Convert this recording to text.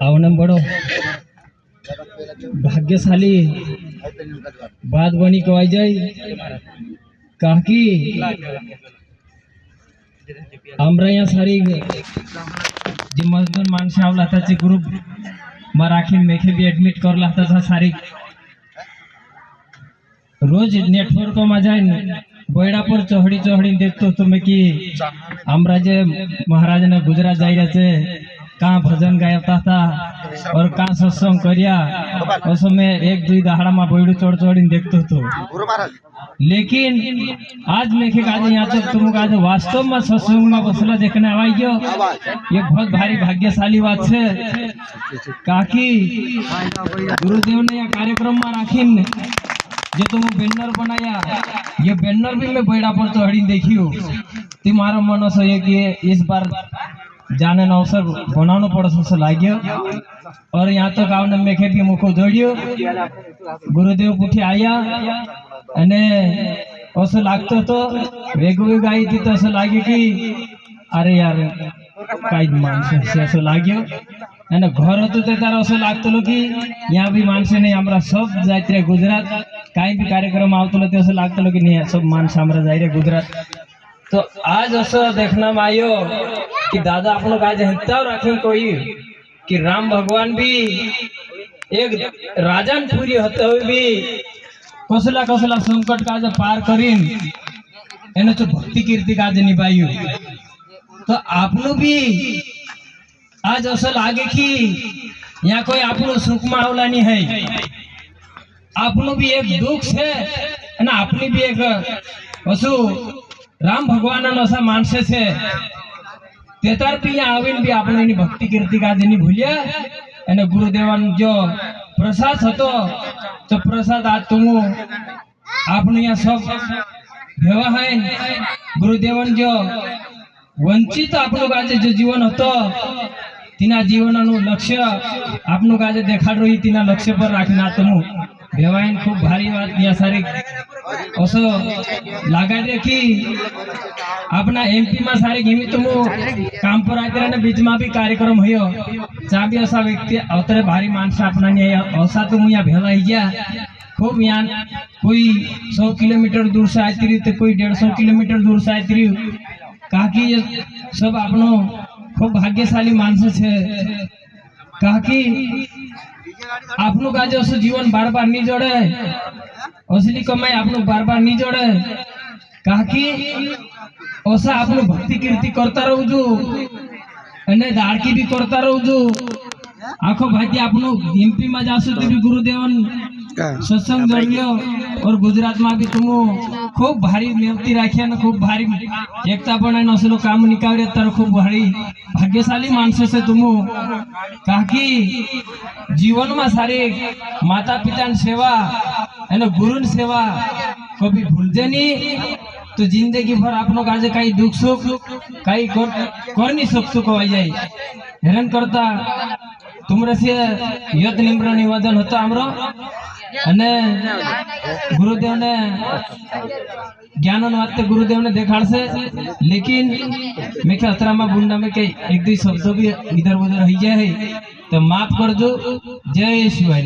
आवनम बड़ो भाग्यशाली बात बनी कवाई जाए काकी हमरा यहाँ सारी जी मजदूर माणसे आवला त्याचे ग्रुप मराठी मेखे भी एडमिट करला था सारी रोज नेटवर्क में जाए बैड़ा पर चढ़ी चढ़ी देखते तो मैं कि हमरा जे महाराज ने गुजरात जाई रहे कहाँ भजन गायता था और कहाँ सत्संग करिया उस समय एक दुई दहाड़ा में बैड़ू चढ़ चढ़ी देखते तो लेकिन आज मेखे आज यहाँ तक तुम आज वास्तव में सत्संग में बसला देखने आवाई गयो ये बहुत भारी भाग्यशाली बात है काकी गुरुदेव ने यह कार्यक्रम में राखीन जो तुम बैनर बनाया ये बैनर भी मैं बैड़ा पर चढ़ी देखियो तुम्हारा मन से है कि इस बार जाने न अवसर बनाना पड़े से लाग्यो और यहाँ तक आवने मेखे भी मुखो जोड़ियो गुरुदेव पुठी आया अने ऐसा लागतो तो वेगवेग आई थी तो ऐसा लागे कि अरे यार काई मानस ऐसा लाग्यो અને ઘર હતું તે તારો असं लागतो कि यहाँ भी मानसे नहीं हमरा सब जाते रहे गुजरात कहीं भी कार्यक्रम आवतो तो असं लागतो कि नहीं सब मानस हमरा जाए रहे गुजरात तो आज असं देखना में आयो कि दादा आप लोग आज हिताव राखे कोई कि राम भगवान भी एक राजान पूरी होते हुए भी कसला कसला संकट का पार करीन एने तो भक्ति कीर्ति का निभायु तो आपनो भी आज असं लागे कि यहाँ कोई आपनो सुख में आवला नहीं है आपनो भी एक दुख है ना अपनी भी एक असु राम भगवान असा मानसे से तेतार भी यहाँ आवीन भी आपने एनी भक्ति कीर्ति का नहीं भूलिया एने गुरुदेवन जो प्रसाद हतो तो प्रसाद आज तुम आपने यहाँ सब भेवा है गुरुदेवन जो वंचित आपनो आज जो जीवन हतो तीना जीवन लक्ष्य आपनो आज देखा रही तीना लक्ष्य पर राखना तुम भेवाइन खूब भारी बात या सारी असो लगा दे कि अपना एमपी में सारी घिमी तुम काम पर आते रहने बीच में भी कार्यक्रम हो जहाँ भी ऐसा व्यक्ति अवतरे भारी मानस अपना नहीं ऐसा तुम यहाँ भेला ही गया खूब यहाँ कोई 100 किलोमीटर दूर से आती रही तो कोई 150 किलोमीटर दूर से आती रही कहा कि ये सब आपनो खूब भाग्यशाली मानस है कहा कि आपनो का जो जीवन बार बार नहीं जोड़े असली कमाई आपनो बार बार नहीं जोड़े कहा कि ऐसा आपनो भक्ति कीर्ति करता रहू जो अने दाड़की भी करता रहू जो आखो भाई आपनो एमपी में जासु तो भी गुरुदेवन सत्संग जोड़ियो और गुजरात में भी तुम खूब भारी मेहनती राखिया ने खूब भारी एकता बनाए असलो काम निकाल तर खूब भारी भाग्यशाली मानसों से तुम कहा कि जीवन में सारी माता पिता सेवा एने गुरु सेवा कभी भूलजे नहीं तो जिंदगी भर आप लोग आज कई दुख सुख कई कर नहीं सकते कवाई जाए हेरन करता तुमरे से यत निम्र निवेदन होता हमरो अने गुरुदेव ने ज्ञान वास्ते गुरुदेव ने देखाड़ से लेकिन मैं क्या अतरा में बुंदा में के एक दो शब्दों भी इधर उधर रह जाए तो माफ कर दो। जय शिवाय।